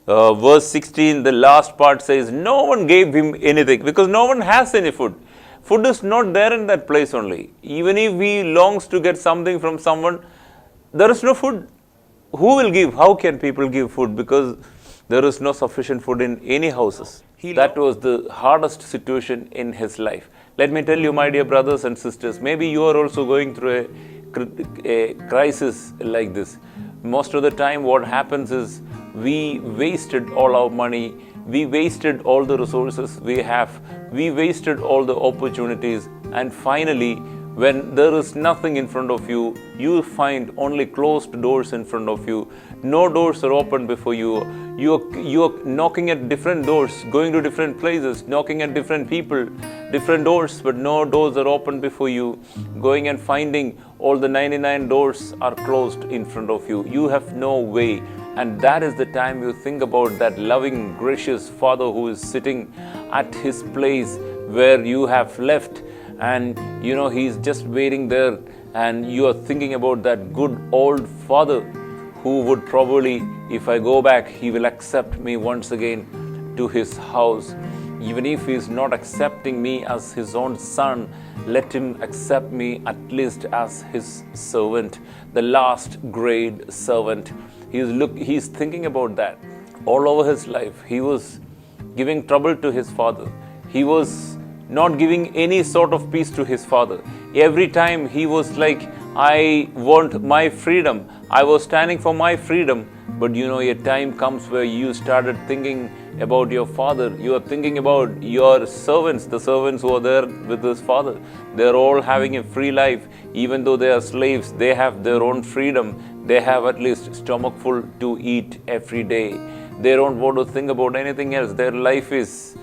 verse 16, the last part says, no one gave him anything because no one has any food. Food is not there in that place only. Even if he longs to get something from someone, there is no food. Who will give? How can people give food? Because there is no sufficient food in any houses. That was the hardest situation in his life. Let me tell you, my dear brothers and sisters, maybe you are also going through a crisis like this. Most of the time what happens is we wasted all our money, we wasted all the resources we have, we wasted all the opportunities, and finally when there is nothing in front of you, you find only closed doors in front of you. No doors are open before you. You are knocking at different doors, going to different places, knocking at different people, different doors, but no doors are open before you. Going and finding all the 99 doors are closed in front of you. You have no way. And that is the time you think about that loving, gracious Father who is sitting at his place where you have left. And he's just waiting there, and you are thinking about that good old Father who would probably, if I go back, he will accept me once again to his house. Even if he is not accepting me as his own son, let him accept me at least as his servant, the last grade servant. He's thinking about that. All over his life, he was giving trouble to his father. He was not giving any sort of peace to his father. Every time he was like, I want my freedom. I was standing for my freedom. But a time comes where you started thinking about your father. You are thinking about your servants, the servants who are there with his father. They're all having a free life. Even though they are slaves, they have their own freedom. They have at least stomach full to eat every day. They don't want to think about anything else. Their life is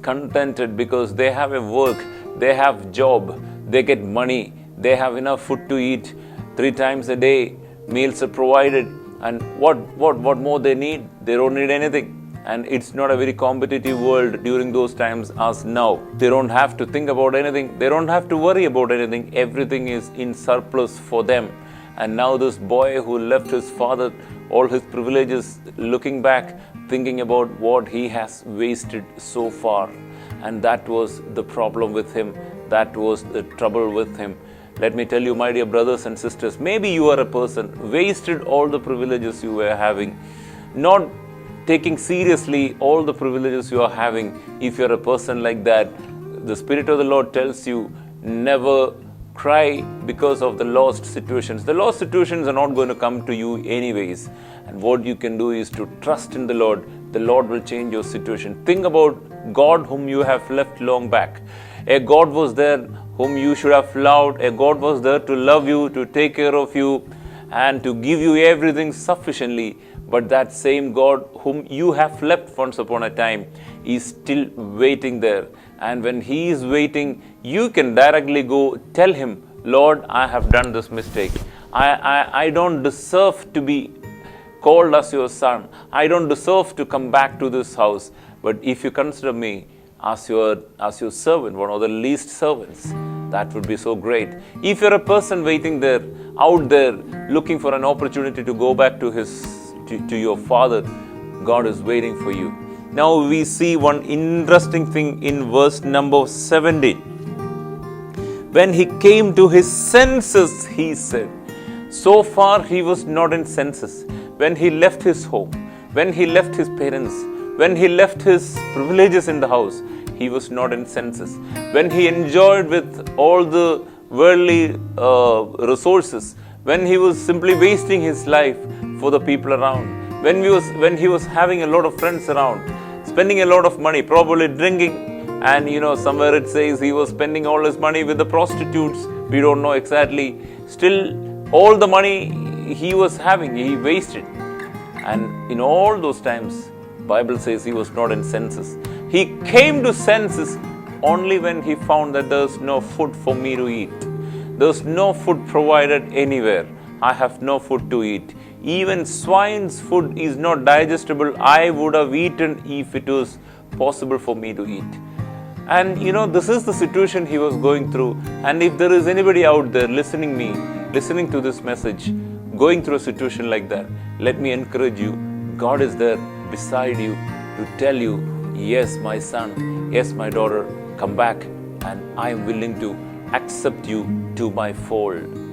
contented because they have a work, they have job, they get money, they have enough food to eat 3 times a day, meals are provided, and what more they need? They don't need anything. And it's not a very competitive world during those times as now. They don't have to think about anything, they don't have to worry about anything, everything is in surplus for them. And now this boy who left his father, all his privileges, looking back, thinking about what he has wasted so far. And that was the problem with him. That was the trouble with him. Let me tell you, my dear brothers and sisters, maybe you are a person wasted all the privileges you were having, not taking seriously all the privileges you are having. If you're a person like that, the Spirit of the Lord tells you, never cry because of the lost situations. The lost situations are not going to come to you anyways. And what you can do is to trust in the Lord. The Lord will change your situation. Think about God whom you have left long back. A God was there whom you should have loved. A God was there to love you, to take care of you, and to give you everything sufficiently. But that same God whom you have left once upon a time is still waiting there. And when he is waiting, you can directly go tell him, Lord, I have done this mistake. I don't deserve to be called as your son. I don't deserve to come back to this house. But if you consider me as your servant, one of the least servants, that would be so great. If you're a person waiting there, out there, looking for an opportunity to go back to your father, God is waiting for you. Now we see one interesting thing in verse number 17. When he came to his senses, he said. So far he was not in senses. When he left his home, when he left his parents, when he left his privileges in the house, he was not in senses. When he enjoyed with all the worldly resources, when he was simply wasting his life for the people around, when he was having a lot of friends around, spending a lot of money, probably drinking, and somewhere it says he was spending all his money with the prostitutes. We don't know exactly. Still, all the money he was having, he wasted. And in all those times, Bible says he was not in senses. He came to senses only when he found that there's no food for me to eat. There's no food provided anywhere. I have no food to eat. Even swine's food is not digestible. I would have eaten if it was possible for me to eat. And this is the situation he was going through. And if there is anybody out there listening to this message, going through a situation like that, let me encourage you. God is there beside you to tell you, yes, my son, yes, my daughter, come back, and I am willing to accept you to my fold.